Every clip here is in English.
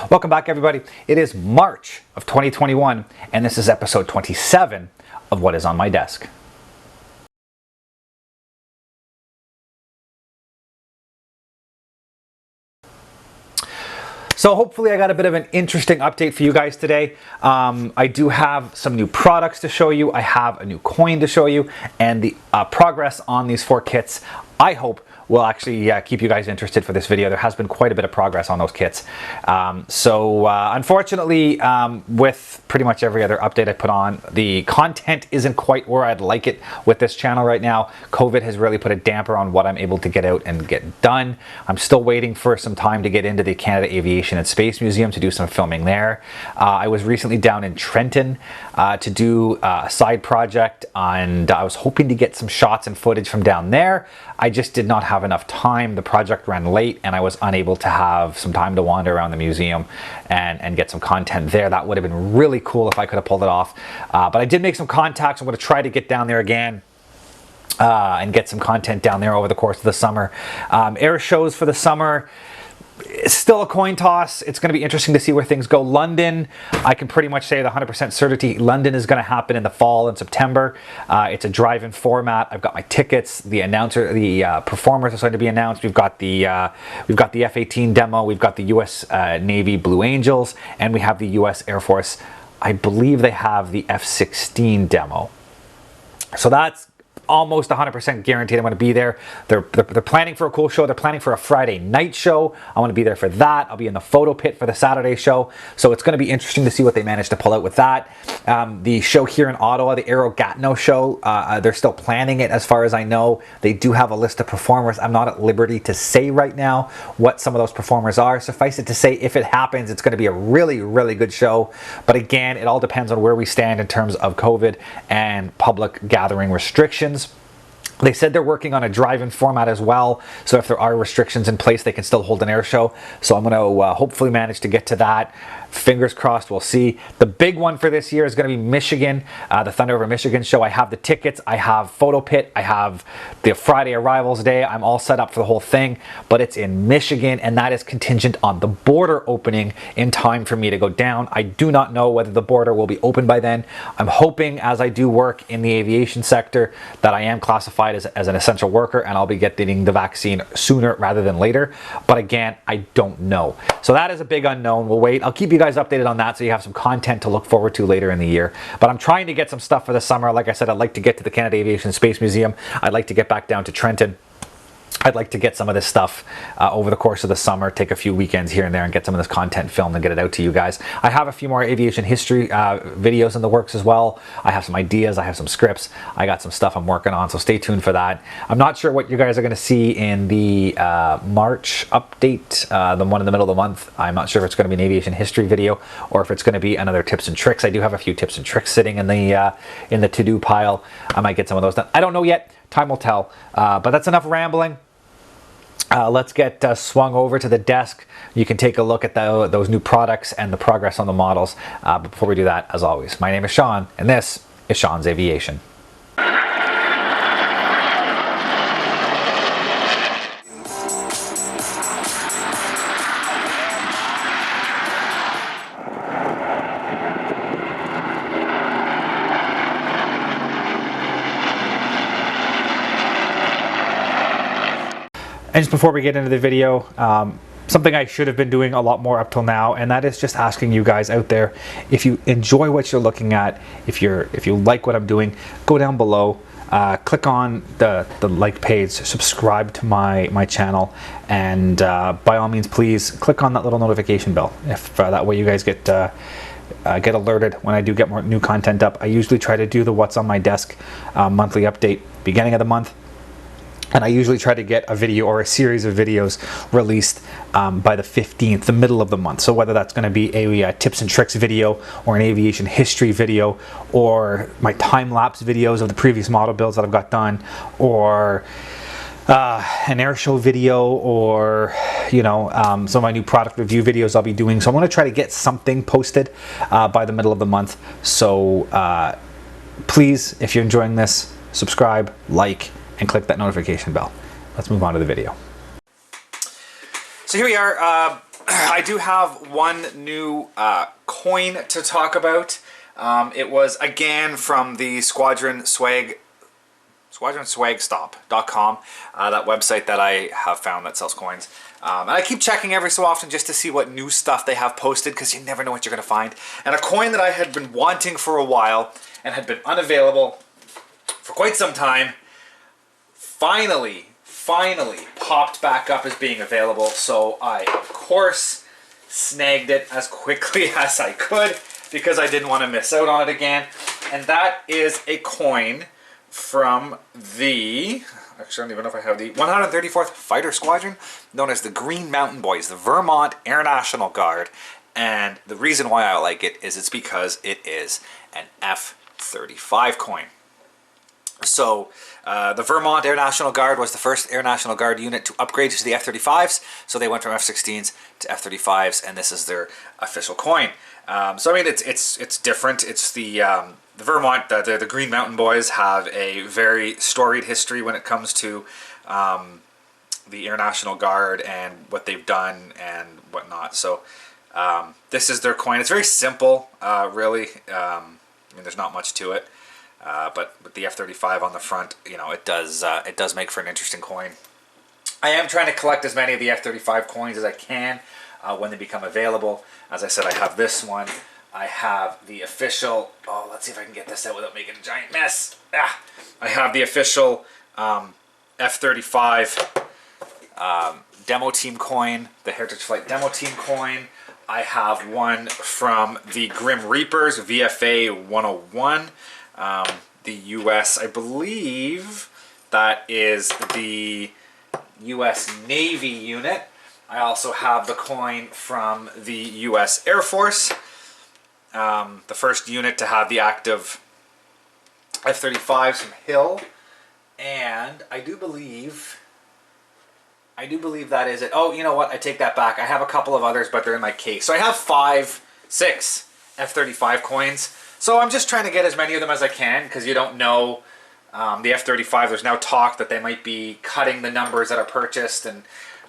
Welcome back, everybody. It is March of 2021, and this is episode 27 of What Is On My Desk. So hopefully I got a bit of an interesting update for you guys today. I do have some new products to show you. I have a new coin to show you, and the progress on these 4 kits, I hope, will actually keep you guys interested for this video. There has been quite a bit of progress on those kits. Unfortunately, with pretty much every other update I put on, the content isn't quite where I'd like it with this channel right now. COVID has really put a damper on what I'm able to get out and get done. I'm still waiting for some time to get into the Canada Aviation and Space Museum to do some filming there. I was recently down in Trenton to do a side project, and I was hoping to get some shots and footage from down there. I just did not have enough time. The project ran late and I was unable to have some time to wander around the museum and get some content there. That would have been really cool if I could have pulled it off. But I did make some contacts. I'm going to try to get down there again and get some content down there over the course of the summer. Air shows for the summer, it's still a coin toss. It's going to be interesting to see where things go. London, I can pretty much say with 100% certainty, London is going to happen in the fall in September. It's a drive-in format. I've got my tickets. The performers are starting to be announced. We've got the F-18 demo. We've got the U.S. Navy Blue Angels, and we have the U.S. Air Force. I believe they have the F-16 demo. So that's almost 100% guaranteed I'm going to be there. They're planning for a cool show. They're planning for a Friday night show. I want to be there for that. I'll be in the photo pit for the Saturday show. So it's going to be interesting to see what they manage to pull out with that. The show here in Ottawa, the Aero Gatineau show, they're still planning it as far as I know. They do have a list of performers. I'm not at liberty to say right now what some of those performers are. Suffice it to say, if it happens, it's going to be a really, really good show. But again, it all depends on where we stand in terms of COVID and public gathering restrictions. They said they're working on a drive-in format as well, so if there are restrictions in place, they can still hold an air show. So I'm going to hopefully manage to get to that. Fingers crossed, we'll see. The big one for this year is going to be Michigan, the Thunder Over Michigan show. I have the tickets, I have photo pit, I have the Friday arrivals day. I'm all set up for the whole thing, but it's in Michigan, and that is contingent on the border opening in time for me to go down. I do not know whether the border will be open by then. I'm hoping, as I do work in the aviation sector, that I am classified as an essential worker and I'll be getting the vaccine sooner rather than later. But again, I don't know. So that is a big unknown. We'll wait. I'll keep you guys updated on that so you have some content to look forward to later in the year. But I'm trying to get some stuff for the summer. Like I said, I'd like to get to the Canada Aviation and Space Museum. I'd like to get back down to Trenton. I'd like to get some of this stuff over the course of the summer, take a few weekends here and there and get some of this content filmed and get it out to you guys. I have a few more aviation history videos in the works as well. I have some ideas, I have some scripts, I got some stuff I'm working on, so stay tuned for that. I'm not sure what you guys are going to see in the March update, the one in the middle of the month. I'm not sure if it's going to be an aviation history video or if it's going to be another tips and tricks. I do have a few tips and tricks sitting in the to-do pile. I might get some of those done. I don't know yet. Time will tell. But that's enough rambling. Let's get swung over to the desk. You can take a look at those new products and the progress on the models. But before we do that, as always, my name is Sean, and this is Sean's Aviation. And just before we get into the video, something I should have been doing a lot more up till now, and that is just asking you guys out there, if you enjoy what you're looking at, if you like what I'm doing, go down below, click on the like page, subscribe to my channel, and by all means, please click on that little notification bell. If that way you guys get alerted when I do get more new content up. I usually try to do the What's on My Desk monthly update beginning of the month. And I usually try to get a video or a series of videos released by the 15th, the middle of the month. So whether that's going to be a tips and tricks video or an aviation history video or my time-lapse videos of the previous model builds that I've got done, or an air show video, or some of my new product review videos I'll be doing. So I'm going to try to get something posted by the middle of the month. So please, if you're enjoying this, subscribe, like, and click that notification bell. Let's move on to the video. So here we are. I do have one new coin to talk about. It was again from the SquadronSwagStop.com, that website that I have found that sells coins. And I keep checking every so often just to see what new stuff they have posted, because you never know what you're going to find. And a coin that I had been wanting for a while and had been unavailable for quite some time, finally popped back up as being available. So I, of course, snagged it as quickly as I could because I didn't want to miss out on it again. And that is a coin from the, actually I don't even know if I have the 134th Fighter Squadron, known as the Green Mountain Boys, the Vermont Air National Guard. And the reason why I like it is it's because it is an F-35 coin. So the Vermont Air National Guard was the first Air National Guard unit to upgrade to the F-35s. So they went from F-16s to F-35s, and this is their official coin. So I mean, it's different. It's the Vermont, the Green Mountain Boys have a very storied history when it comes to the Air National Guard and what they've done and whatnot. So this is their coin. It's very simple, really. I mean, there's not much to it. But with the F-35 on the front, you know, it does make for an interesting coin. I am trying to collect as many of the F-35 coins as I can when they become available. As I said, I have this one. I have the official, oh, let's see if I can get this out without making a giant mess. I have the official F-35 demo team coin, the Heritage Flight demo team coin. I have one from the Grim Reapers, VFA 101. The US, I believe that is the US Navy unit. I also have the coin from the US Air Force, the first unit to have the active F-35s from Hill. And I do believe that is it. Oh, you know what? I take that back. I have a couple of others, but they're in my case. So I have 6 F-35 coins. So I'm just trying to get as many of them as I can, because you don't know. The F-35, there's now talk that they might be cutting the numbers that are purchased and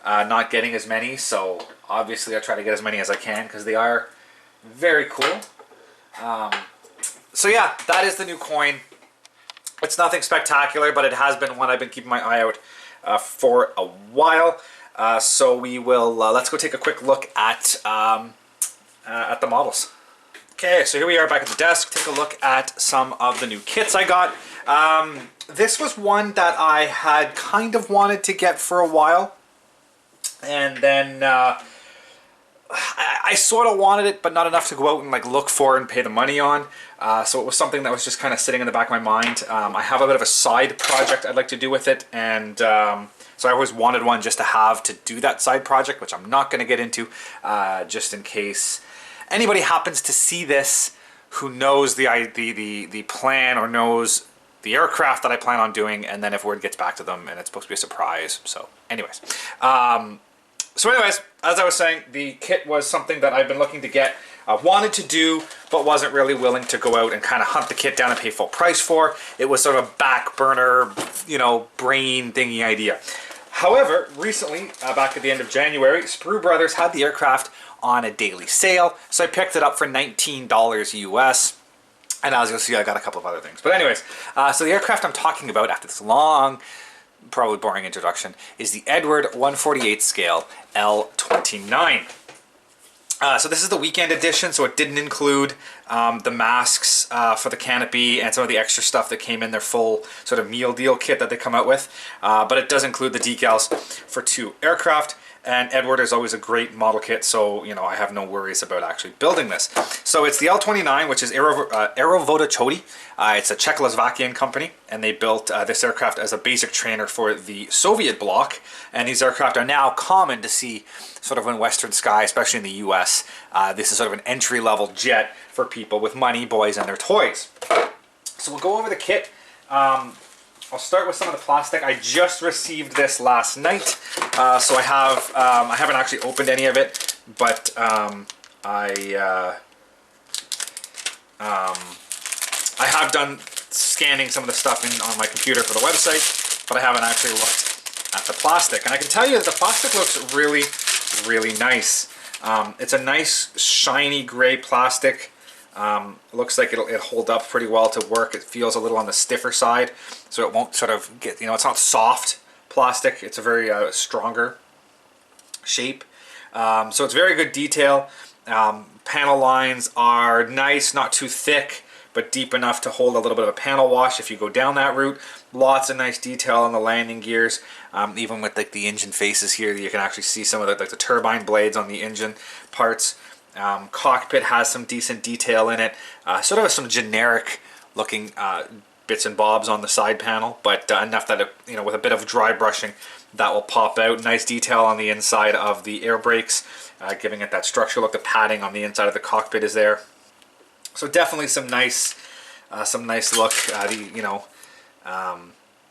not getting as many. So obviously I try to get as many as I can because they are very cool. So yeah, that is the new coin. It's nothing spectacular, but it has been one I've been keeping my eye out for a while. So we will, let's go take a quick look at the models. Okay, so here we are back at the desk. Take a look at some of the new kits I got. This was one that I had kind of wanted to get for a while. And then I sort of wanted it, but not enough to go out and like look for and pay the money on. So it was something that was just kind of sitting in the back of my mind. I have a bit of a side project I'd like to do with it. And so I always wanted one just to have to do that side project, which I'm not going to get into just in case anybody happens to see this who knows the plan or knows the aircraft that I plan on doing, and then if word gets back to them and it's supposed to be a surprise. So anyways, as I was saying, the kit was something that I've been looking to get, wanted to do, but wasn't really willing to go out and kind of hunt the kit down and pay full price for. It was sort of a back burner, you know, brain thingy idea. However, recently, back at the end of January, Sprue Brothers had the aircraft on a daily sale, so I picked it up for $19 US. And as you'll see, I got a couple of other things. But anyways, so the aircraft I'm talking about after this long, probably boring introduction is the Eduard 148 scale L-29. So this is the weekend edition, so it didn't include the masks for the canopy and some of the extra stuff that came in their full sort of meal deal kit that they come out with. But it does include the decals for 2 aircraft. And Eduard is always a great model kit, so you know I have no worries about actually building this. So it's the L-29, which is Aerovodachody. It's a Czechoslovakian company, and they built this aircraft as a basic trainer for the Soviet bloc. And these aircraft are now common to see sort of in Western sky, especially in the US. This is sort of an entry-level jet for people with money, boys, and their toys. So we'll go over the kit. I'll start with some of the plastic. I just received this last night, so I haven't actually opened any of it, but I have done scanning some of the stuff on my computer for the website, but I haven't actually looked at the plastic. And I can tell you that the plastic looks really, really nice. It's a nice shiny gray plastic. Looks like it'll hold up pretty well to work. It feels a little on the stiffer side, so it won't sort of get, it's not soft plastic. It's a very stronger shape. So it's very good detail. Panel lines are nice, not too thick, but deep enough to hold a little bit of a panel wash if you go down that route. Lots of nice detail on the landing gears, even with like the engine faces here. You can actually see some of the, like the turbine blades on the engine parts. Cockpit has some decent detail in it. Sort of some generic looking bits and bobs on the side panel, but enough that it, with a bit of dry brushing, that will pop out. Nice detail on the inside of the air brakes, giving it that structure look. The padding on the inside of the cockpit is there. So definitely some nice look.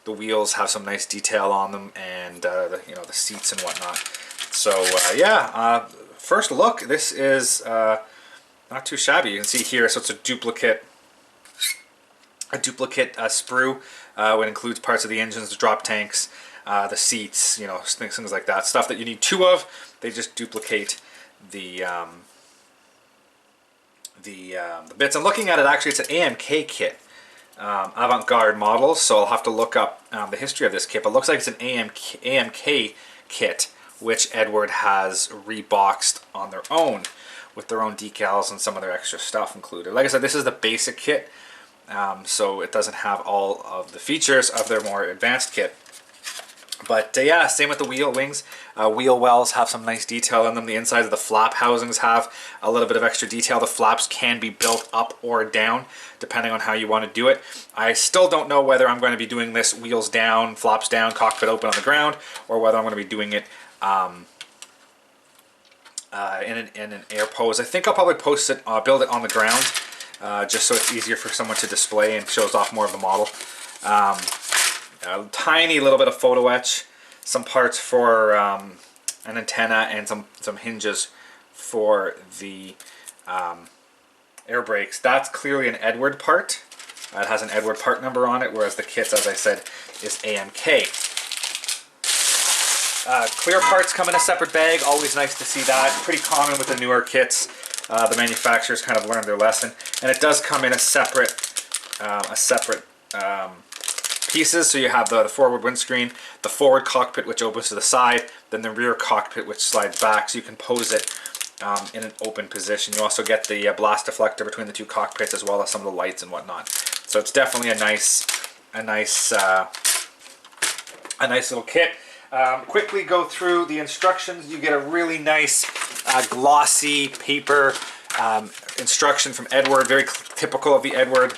The wheels have some nice detail on them, and the seats and whatnot. So first look, this is not too shabby. You can see here, so it's a duplicate sprue. It includes parts of the engines, the drop tanks, the seats, things like that. Stuff that you need two of. They just duplicate the bits. And looking at it, actually, it's an AMK kit, avant-garde model. So I'll have to look up the history of this kit. But it looks like it's an AMK kit, which Eduard has reboxed on their own, with their own decals and some of their extra stuff included. Like I said, this is the basic kit, so it doesn't have all of the features of their more advanced kit. But yeah, same with the wheel wings. Wheel wells have some nice detail in them. The insides of the flap housings have a little bit of extra detail. The flaps can be built up or down, depending on how you want to do it. I still don't know whether I'm going to be doing this wheels down, flaps down, cockpit open on the ground, or whether I'm going to be doing it in an air pose. I think I'll probably build it on the ground, just so it's easier for someone to display and shows off more of the model. A tiny little bit of photo etch, some parts for an antenna, and some hinges for the air brakes. That's clearly an Eduard part. It has an Eduard part number on it, whereas the kits, as I said, is AMK. Clear parts come in a separate bag. Always nice to see that. Pretty common with the newer kits. The manufacturers kind of learned their lesson, and it does come in a separate pieces. So you have the forward windscreen, the forward cockpit, which opens to the side, then the rear cockpit, which slides back, so you can pose it in an open position. You also get the blast deflector between the two cockpits, as well as some of the lights and whatnot. So it's definitely a nice little kit. Quickly go through the instructions. You get a really nice glossy paper instruction from Eduard, very typical of the Eduard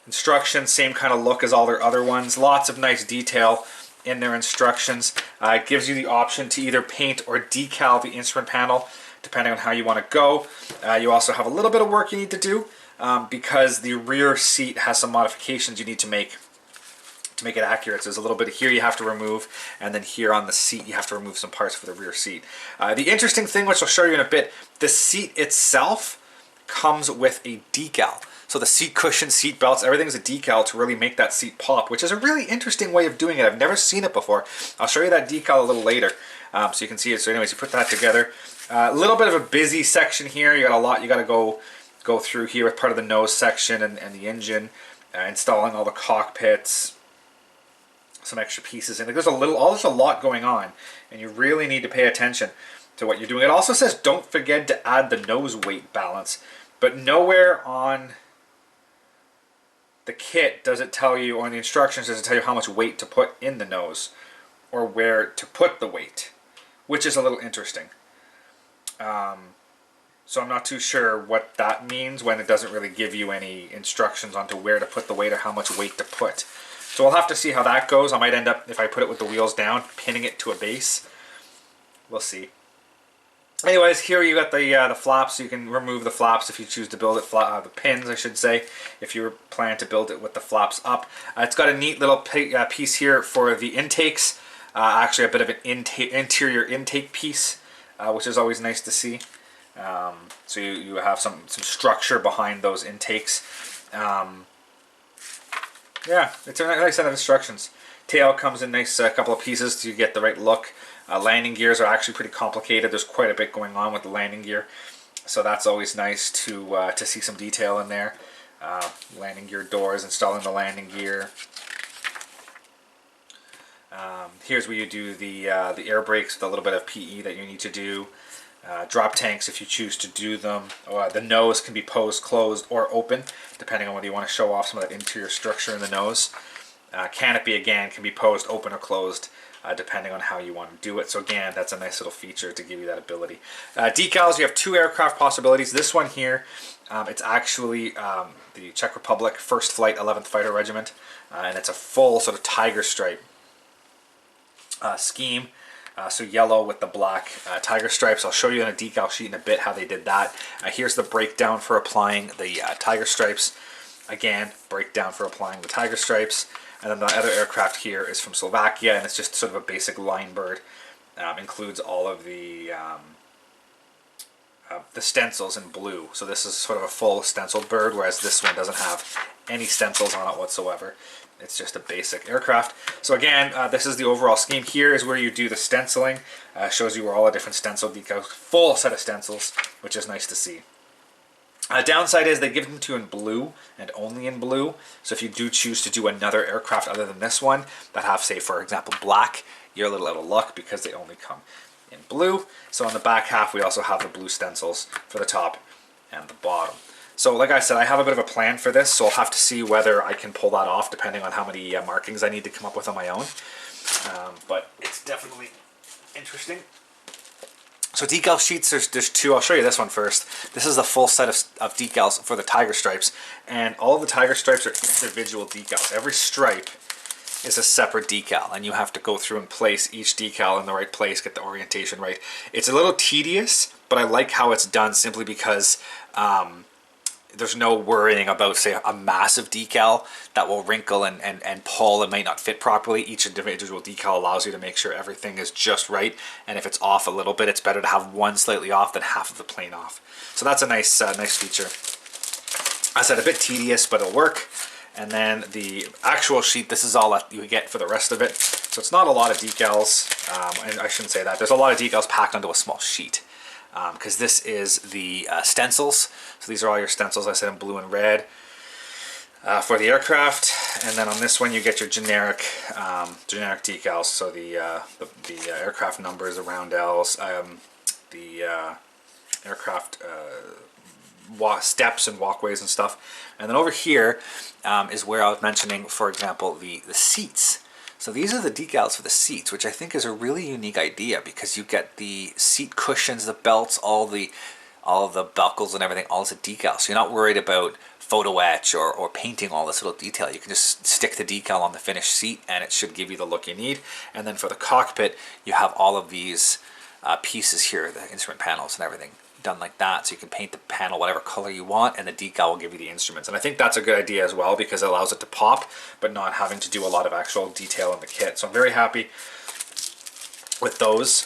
instructions. Same kind of look as all their other ones. Lots of nice detail in their instructions. It gives you the option to either paint or decal the instrument panel, depending on how you want to go. You also have a little bit of work you need to do because the rear seat has some modifications you need to make it accurate. So there's a little bit of here you have to remove, and then here on the seat you have to remove some parts for the rear seat. The interesting thing, which I'll show you in a bit, the seat itself comes with a decal. So the seat cushion, seat belts, everything's a decal to really make that seat pop, which is a really interesting way of doing it. I've never seen it before. I'll show you that decal a little later so you can see it. So anyways, you put that together. A little bit of a busy section here. You got a lot you got to go through here with part of the nose section and the engine, installing all the cockpits, some extra pieces in it. There's a lot going on, and you really need to pay attention to what you're doing. It also says don't forget to add the nose weight balance, but nowhere on the kit does it tell you, or in the instructions does it tell you how much weight to put in the nose or where to put the weight, which is a little interesting. So I'm not too sure what that means when it doesn't really give you any instructions onto where to put the weight or how much weight to put. So we'll have to see how that goes. I might end up, if I put it with the wheels down, pinning it to a base. We'll see. Anyways, here you got the flaps. You can remove the flaps if you choose to build it, the pins I should say, if you plan to build it with the flaps up. It's got a neat little piece here for the intakes. Actually a bit of an interior intake piece, which is always nice to see. So you have some structure behind those intakes. Yeah, it's a nice set of instructions. Tail comes in nice couple of pieces to get the right look. Landing gears are actually pretty complicated. There's quite a bit going on with the landing gear, so that's always nice to see some detail in there. Landing gear doors, installing the landing gear. Here's where you do the air brakes with a little bit of PE that you need to do. Drop tanks if you choose to do them. The nose can be posed closed or open, depending on whether you want to show off some of that interior structure in the nose. Canopy again can be posed open or closed, depending on how you want to do it. So again, that's a nice little feature to give you that ability. Decals, you have 2 aircraft possibilities. This one here, it's actually the Czech Republic 1st Flight 11th Fighter Regiment, and it's a full sort of tiger stripe scheme. So yellow with the black tiger stripes. I'll show you in a decal sheet in a bit how they did that. Here's the breakdown for applying the tiger stripes. Again, breakdown for applying the tiger stripes. And then the other aircraft here is from Slovakia, and it's just sort of a basic line bird. Includes all of the stencils in blue. So this is sort of a full stenciled bird, whereas this one doesn't have any stencils on it whatsoever. It's just a basic aircraft. So again, this is the overall scheme. Here is where you do the stenciling. Shows you where all the different stencil decals, full set of stencils, which is nice to see. Downside is they give them to you in blue and only in blue. So if you do choose to do another aircraft other than this one that have, say, for example, black, you're a little out of luck because they only come in blue. So on the back half, we also have the blue stencils for the top and the bottom. So like I said, I have a bit of a plan for this, so I'll have to see whether I can pull that off depending on how many markings I need to come up with on my own. But it's definitely interesting. So decal sheets, there's 2. I'll show you this one first. This is the full set of decals for the tiger stripes, and all of the tiger stripes are individual decals. Every stripe is a separate decal, and you have to go through and place each decal in the right place, get the orientation right. It's a little tedious, but I like how it's done simply because there's no worrying about, say, a massive decal that will wrinkle and pull and might not fit properly. Each individual decal allows you to make sure everything is just right, and if it's off a little bit, it's better to have one slightly off than half of the plane off. So that's a nice nice feature. I said a bit tedious, but it'll work. And then the actual sheet, this is all that you get for the rest of it. So it's not a lot of decals, and I shouldn't say that. There's a lot of decals packed onto a small sheet. Because this is the stencils. So these are all your stencils, I said, in blue and red for the aircraft. And then on this one, you get your generic decals. So the aircraft numbers, the roundels, the aircraft steps and walkways and stuff. And then over here is where I was mentioning, for example, the seats. So these are the decals for the seats, which I think is a really unique idea because you get the seat cushions, the belts, all of the buckles and everything, all as a decal. So you're not worried about photo etch or painting all this little detail. You can just stick the decal on the finished seat and it should give you the look you need. And then for the cockpit, you have all of these pieces here, the instrument panels and everything done like that, so you can paint the panel whatever color you want and the decal will give you the instruments. And I think that's a good idea as well because it allows it to pop but not having to do a lot of actual detail in the kit. So I'm very happy with those.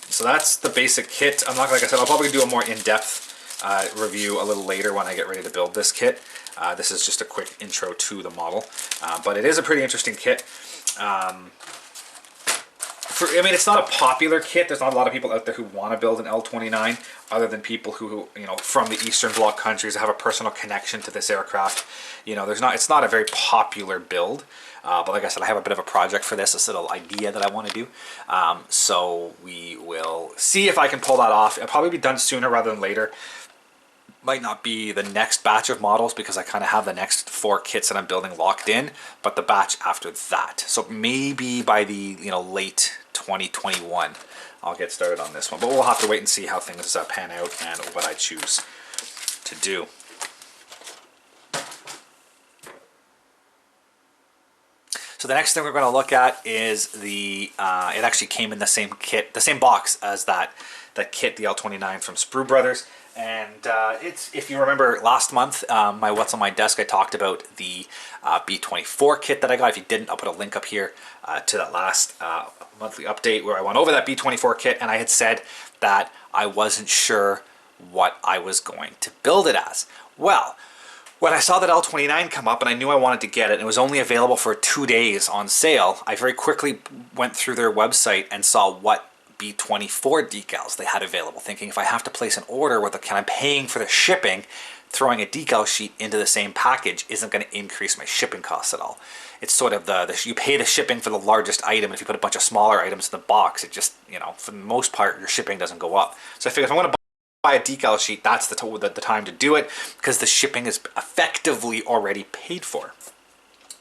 So that's the basic kit. I'm not, like I said, I'll probably do a more in-depth review a little later when I get ready to build this kit. This is just a quick intro to the model, but it is a pretty interesting kit. I mean, it's not a popular kit. There's not a lot of people out there who want to build an L-29 other than people who, you know, from the Eastern Bloc countries have a personal connection to this aircraft. You know, it's not a very popular build. But like I said, I have a bit of a project for this little idea that I want to do. So we will see if I can pull that off. It'll probably be done sooner rather than later. Might not be the next batch of models because I kind of have the next 4 kits that I'm building locked in, but the batch after that. So maybe by the late 2021, I'll get started on this one. But we'll have to wait and see how things pan out and what I choose to do. So the next thing we're going to look at is the. It actually came in the same kit, the same box as that kit, the L-29 from Sprue Brothers. And it's, if you remember last month, my What's on My Desk, I talked about the B-24 kit that I got. If you didn't, I'll put a link up here to that last monthly update where I went over that B-24 kit, and I had said that I wasn't sure what I was going to build it as. Well, when I saw that L-29 come up and I knew I wanted to get it, and it was only available for 2 days on sale, I very quickly went through their website and saw what B24 decals they had available, thinking if I have to place an order with kind of paying for the shipping, throwing a decal sheet into the same package isn't going to increase my shipping costs at all. It's sort of you pay the shipping for the largest item, and if you put a bunch of smaller items in the box, it just, you know, for the most part, your shipping doesn't go up. So I figured if I'm going to buy a decal sheet, that's the time to do it, because the shipping is effectively already paid for.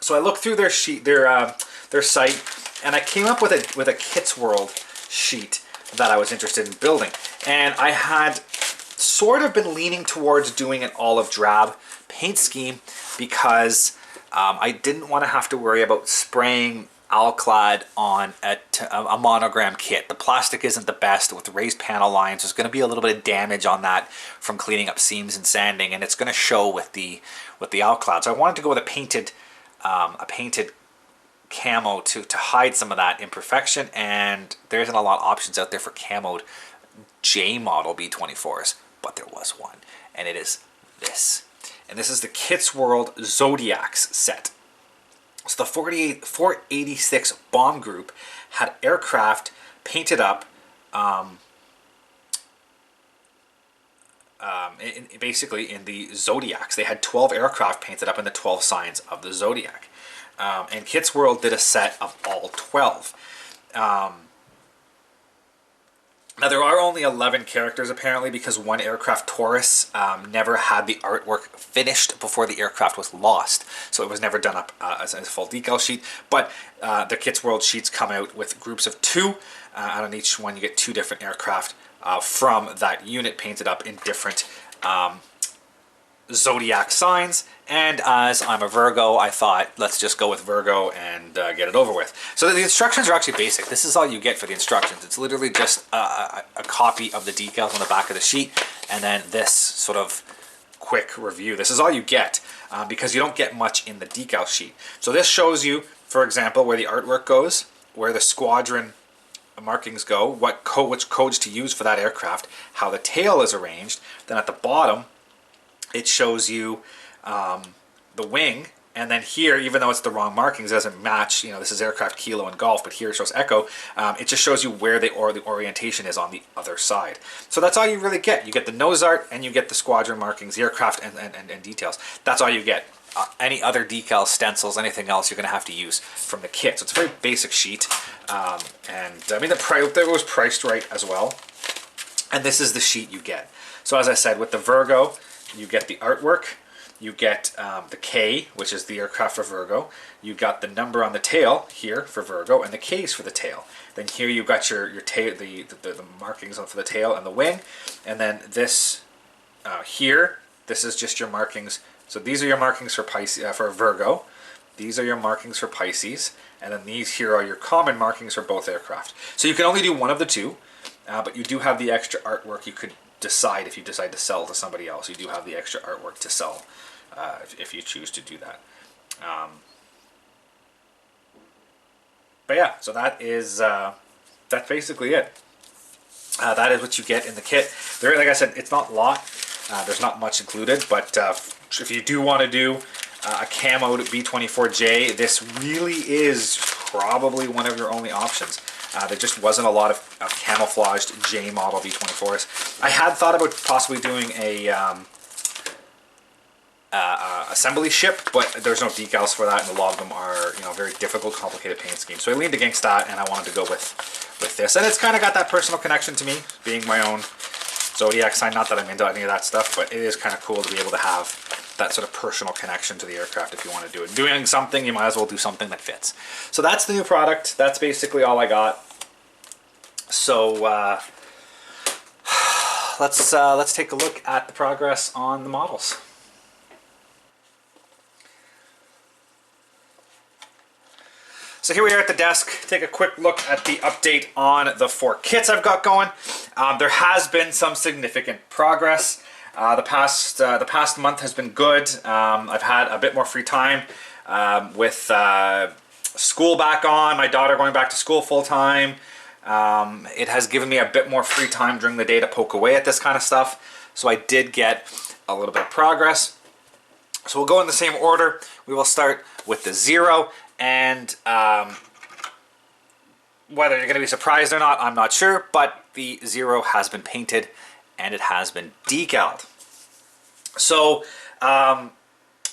So I looked through their sheet, their site, and I came up with a Kits World sheet that I was interested in building. And I had sort of been leaning towards doing an olive drab paint scheme because I didn't want to have to worry about spraying Alclad on a monogram kit. The plastic isn't the best with the raised panel lines. There's going to be a little bit of damage on that from cleaning up seams and sanding, and it's going to show with the Alclad. So I wanted to go with a painted camo to hide some of that imperfection, and there isn't a lot of options out there for camoed J model B24s, but there was one, and it is this. And this is the Kits World Zodiacs set. So the 486 bomb group had aircraft painted up basically in the Zodiacs. They had 12 aircraft painted up in the 12 signs of the Zodiac. And Kits World did a set of all 12. Now there are only 11 characters apparently, because one aircraft, Taurus, never had the artwork finished before the aircraft was lost. So it was never done up as a full decal sheet. But the Kits World sheets come out with groups of 2. And on each one you get 2 different aircraft from that unit painted up in different Zodiac signs. And as I'm a Virgo, I thought, let's just go with Virgo and get it over with. So the instructions are actually basic. This is all you get for the instructions. It's literally just a copy of the decals on the back of the sheet, and then this sort of quick review. This is all you get because you don't get much in the decal sheet. So this shows you, for example, where the artwork goes, where the squadron markings go, which codes to use for that aircraft, how the tail is arranged. Then at the bottom, it shows you the wing, and then here, even though it's the wrong markings, it doesn't match, you know, this is aircraft, kilo, and golf, but here it shows echo. It just shows you where the orientation is on the other side. So that's all you really get. You get the nose art, and you get the squadron markings, the aircraft, and details. That's all you get. Any other decals, stencils, anything else you're going to have to use from the kit. So it's a very basic sheet, and I mean it was priced right as well. And this is the sheet you get. So as I said, with the Virgo, you get the artwork. You get the K, which is the aircraft for Virgo. You got the number on the tail here for Virgo, and the K's for the tail. Then here you've got your tail, the markings for the tail and the wing. And then this here, this is just your markings. So these are your markings for Pisces, for Virgo. These are your markings for Pisces. And then these here are your common markings for both aircraft. So you can only do one of the two, but you do have the extra artwork. You could decide, if you decide to sell to somebody else, you do have the extra artwork to sell. If you choose to do that. But yeah, so that is that's basically it. That is what you get in the kit. There, like I said, it's not a lot. There's not much included, but if you do want to do a camoed B24J, this really is probably one of your only options. There just wasn't a lot of camouflaged J model B24s. I had thought about possibly doing a assembly ship, but there's no decals for that, and a lot of them are, you know, very difficult, complicated paint schemes. So I leaned against that, and I wanted to go with this. And it's kind of got that personal connection to me, being my own Zodiac sign. Not that I'm into any of that stuff, but it is kind of cool to be able to have that sort of personal connection to the aircraft if you want to do it. Doing something, you might as well do something that fits. So that's the new product. That's basically all I got. So let's take a look at the progress on the models. So here we are at the desk. Take a quick look at the update on the 4 kits I've got going. There has been some significant progress. The past month has been good. I've had a bit more free time with school back on, my daughter going back to school full time. It has given me a bit more free time during the day to poke away at this kind of stuff. So I did get a little bit of progress. So we'll go in the same order. We will start with the 0, and whether you're going to be surprised or not, I'm not sure, but the 0 has been painted and it has been decaled. So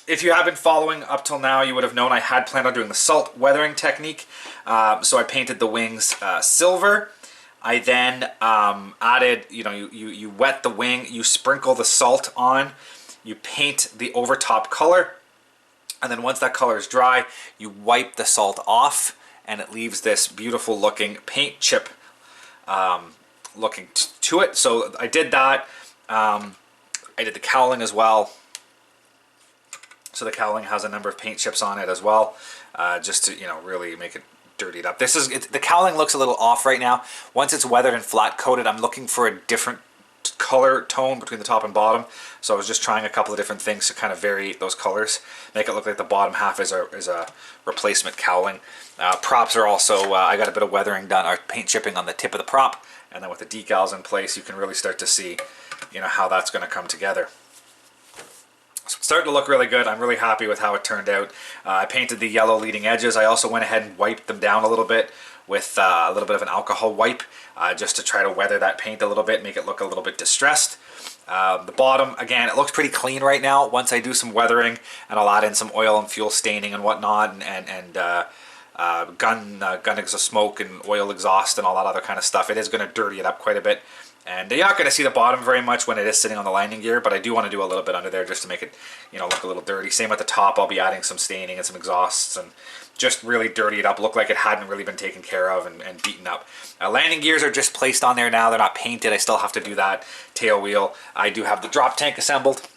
if you have been following up till now, you would have known I had planned on doing the salt weathering technique. So I painted the wings silver. I then added, you wet the wing, you sprinkle the salt on, you paint the overtop color, and then once that color is dry, you wipe the salt off, and it leaves this beautiful looking paint chip looking to it. So I did that. I did the cowling as well. So the cowling has a number of paint chips on it as well, just to really make it dirtied up. The cowling looks a little off right now. Once it's weathered and flat coated, I'm looking for a different color tone between the top and bottom. So I was just trying a couple of different things to kind of vary those colors, make it look like the bottom half is a replacement cowling. Props are also, I got a bit of weathering done, or paint chipping on the tip of the prop, and then with the decals in place, you can really start to see, how that's going to come together. So it's starting to look really good. I'm really happy with how it turned out. I painted the yellow leading edges. I also went ahead and wiped them down a little bit with a little bit of an alcohol wipe, just to try to weather that paint a little bit, make it look a little bit distressed. The bottom, again, it looks pretty clean right now. Once I do some weathering, and I'll add in some oil and fuel staining and whatnot, and gun exhaust smoke and oil exhaust and all that other kind of stuff, it is going to dirty it up quite a bit. And you're not going to see the bottom very much when it is sitting on the landing gear, but I do want to do a little bit under there just to make it, look a little dirty. Same at the top, I'll be adding some staining and some exhausts and just really dirty it up, look like it hadn't really been taken care of and beaten up. Landing gears are just placed on there now. They're not painted. I still have to do that. Tail wheel. I do have the drop tank assembled,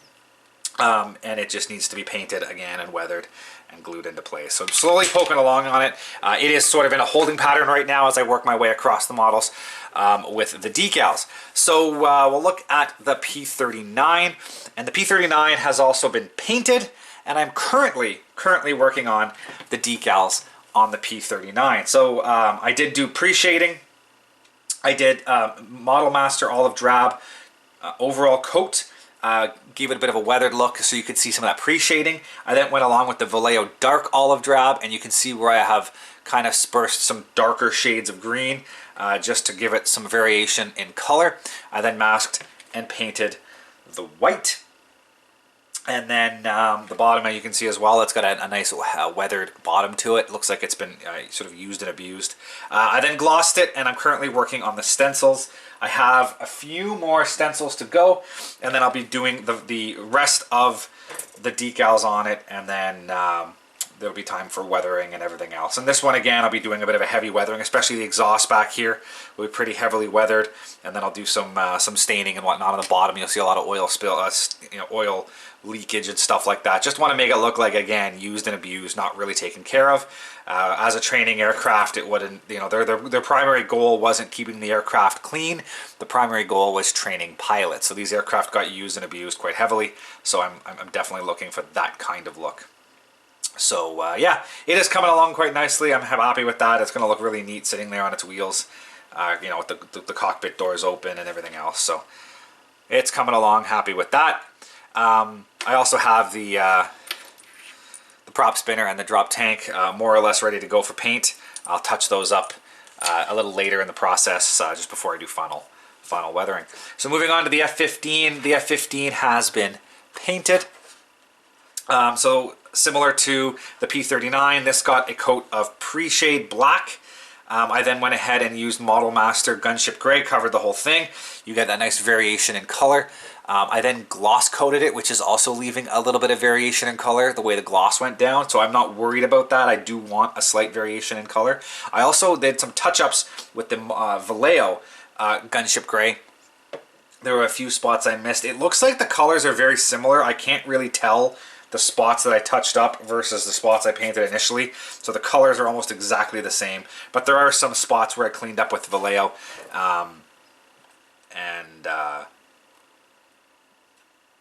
and it just needs to be painted again and weathered and glued into place. So I'm slowly poking along on it. It is sort of in a holding pattern right now as I work my way across the models with the decals. So we'll look at the P39, and the P39 has also been painted, and I'm currently working on the decals on the P39. So I did do pre-shading. I did Model Master Olive Drab overall coat. Gave it a bit of a weathered look so you could see some of that pre-shading. I then went along with the Vallejo Dark Olive Drab, and you can see where I have kind of dispersed some darker shades of green just to give it some variation in color. I then masked and painted the white. And then the bottom, you can see as well, it's got a nice weathered bottom to it. Looks like it's been sort of used and abused. I then glossed it, and I'm currently working on the stencils. I have a few more stencils to go, and then I'll be doing the rest of the decals on it, and then there'll be time for weathering and everything else. And this one, again, I'll be doing a bit of a heavy weathering, especially the exhaust back here will be pretty heavily weathered, and then I'll do some staining and whatnot on the bottom. You'll see a lot of oil spill, oil leakage and stuff like that. Just want to make it look like, again, used and abused, not really taken care of. As a training aircraft, it wouldn't, their primary goal wasn't keeping the aircraft clean. The primary goal was training pilots. So these aircraft got used and abused quite heavily. So I'm definitely looking for that kind of look. So yeah, it is coming along quite nicely. I'm happy with that. It's going to look really neat sitting there on its wheels, with the cockpit doors open and everything else. So it's coming along. Happy with that. I also have the prop spinner and the drop tank more or less ready to go for paint. I'll touch those up a little later in the process, just before I do final weathering. So moving on to the F-15. The F-15 has been painted. So similar to the P-39, this got a coat of pre-shade black. I then went ahead and used Model Master Gunship Gray, covered the whole thing. You get that nice variation in color. I then gloss coated it, which is also leaving a little bit of variation in color, the way the gloss went down. So I'm not worried about that. I do want a slight variation in color. I also did some touch-ups with the Vallejo Gunship Gray. There were a few spots I missed. It looks like the colors are very similar. I can't really tell the spots that I touched up versus the spots I painted initially. So the colors are almost exactly the same. But there are some spots where I cleaned up with Vallejo.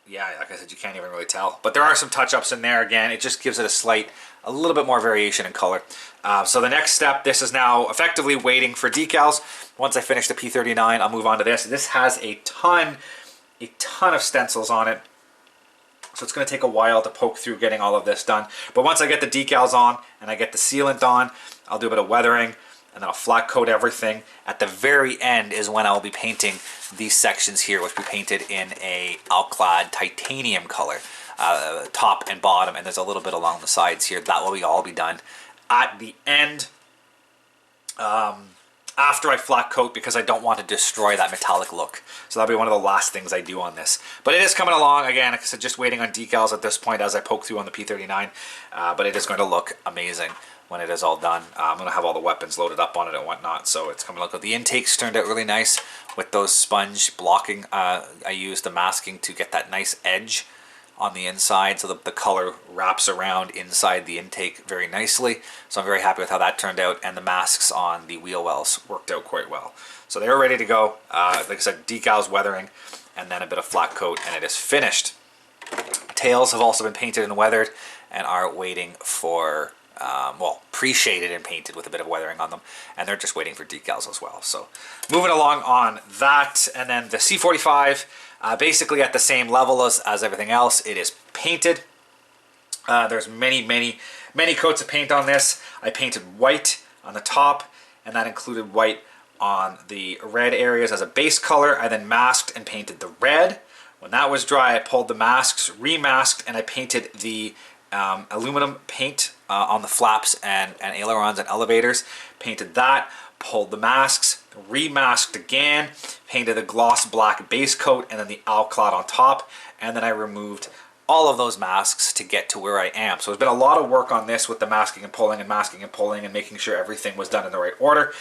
Yeah, like I said, you can't even really tell. But there are some touch-ups in there. Again, it just gives it a little bit more variation in color. So the next step, this is now effectively waiting for decals. Once I finish the P39, I'll move on to this. This has a ton of stencils on it. So it's going to take a while to poke through getting all of this done. But once I get the decals on and I get the sealant on, I'll do a bit of weathering and then I'll flat coat everything. At the very end is when I'll be painting these sections here, which we painted in a Alclad titanium color, top and bottom, and there's a little bit along the sides here. That will all be done at the end. After I flat coat, because I don't want to destroy that metallic look. So that'll be one of the last things I do on this. But it is coming along, again, like I said, just waiting on decals at this point as I poke through on the P39. But it is going to look amazing when it is all done. I'm going to have all the weapons loaded up on it and whatnot, so it's coming to look good. The intakes turned out really nice with those sponge blocking. I used the masking to get that nice edge on the inside, so the color wraps around inside the intake very nicely. So I'm very happy with how that turned out, and the masks on the wheel wells worked out quite well. So they were ready to go. Like I said, decals, weathering, and then a bit of flat coat, and it is finished. Tails have also been painted and weathered and are waiting for, well, pre-shaded and painted with a bit of weathering on them, and they're just waiting for decals as well. So moving along on that, and then the C45, basically at the same level as everything else. It is painted. There's many coats of paint on this. I painted white on the top, and that included white on the red areas as a base color. I then masked and painted the red. When that was dry, I pulled the masks, remasked, and I painted the aluminum paint on the flaps and ailerons and elevators. Painted that, pulled the masks, remasked again, painted a gloss black base coat and then the Alclad on top, and then I removed all of those masks to get to where I am. So there's been a lot of work on this with the masking and pulling and making sure everything was done in the right order.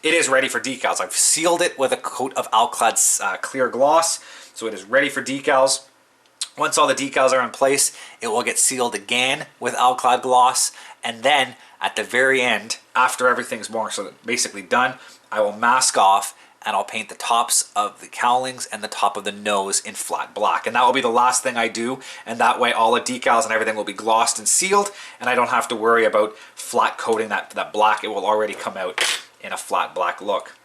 It is ready for decals. I've sealed it with a coat of Alclad's clear gloss, so it is ready for decals. Once all the decals are in place, it will get sealed again with Alclad gloss, and then at the very end, after everything's more so basically done, I will mask off and I'll paint the tops of the cowlings and the top of the nose in flat black. And that will be the last thing I do, and that way all the decals and everything will be glossed and sealed, and I don't have to worry about flat coating that black. It will already come out in a flat black look.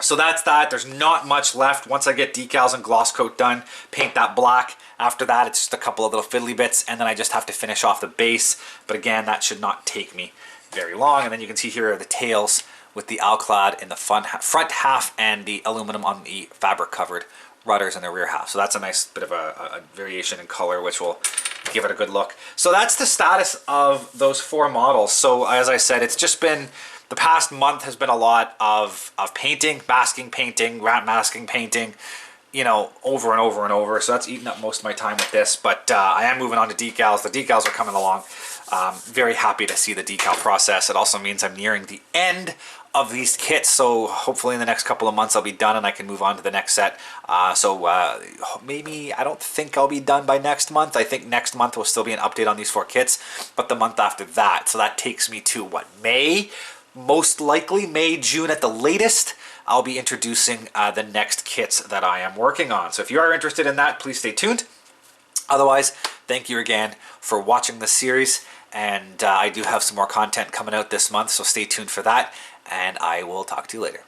So that's that. There's not much left. Once I get decals and gloss coat done, paint that black. After that, it's just a couple of little fiddly bits, and then I just have to finish off the base. But again, that should not take me very long. And then you can see here are the tails with the Alclad in the front half and the aluminum on the fabric-covered rudders in the rear half. So that's a nice bit of a variation in color, which will give it a good look. So that's the status of those 4 models. So as I said, it's just been... the past month has been a lot of painting, masking, painting, wrap masking, painting, you know, over and over and over. So that's eaten up most of my time with this. But I am moving on to decals. The decals are coming along. Very happy to see the decal process. It also means I'm nearing the end of these kits. So hopefully in the next couple of months I'll be done and I can move on to the next set. Maybe, I don't think I'll be done by next month. I think next month will still be an update on these 4 kits. But the month after that, so that takes me to what, May? Most likely May, June at the latest, I'll be introducing the next kits that I am working on. So if you are interested in that, please stay tuned. Otherwise, thank you again for watching this series, and I do have some more content coming out this month, so stay tuned for that, and I will talk to you later.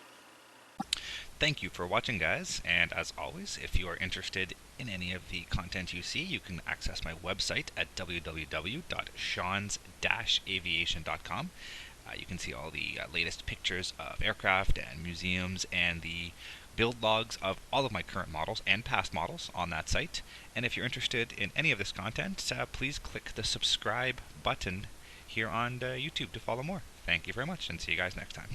Thank you for watching, guys, and as always, if you are interested in any of the content you see, you can access my website at www.seans-aviation.com. You can see all the latest pictures of aircraft and museums and the build logs of all of my current models and past models on that site. And if you're interested in any of this content, please click the subscribe button here on YouTube to follow more. Thank you very much, and see you guys next time.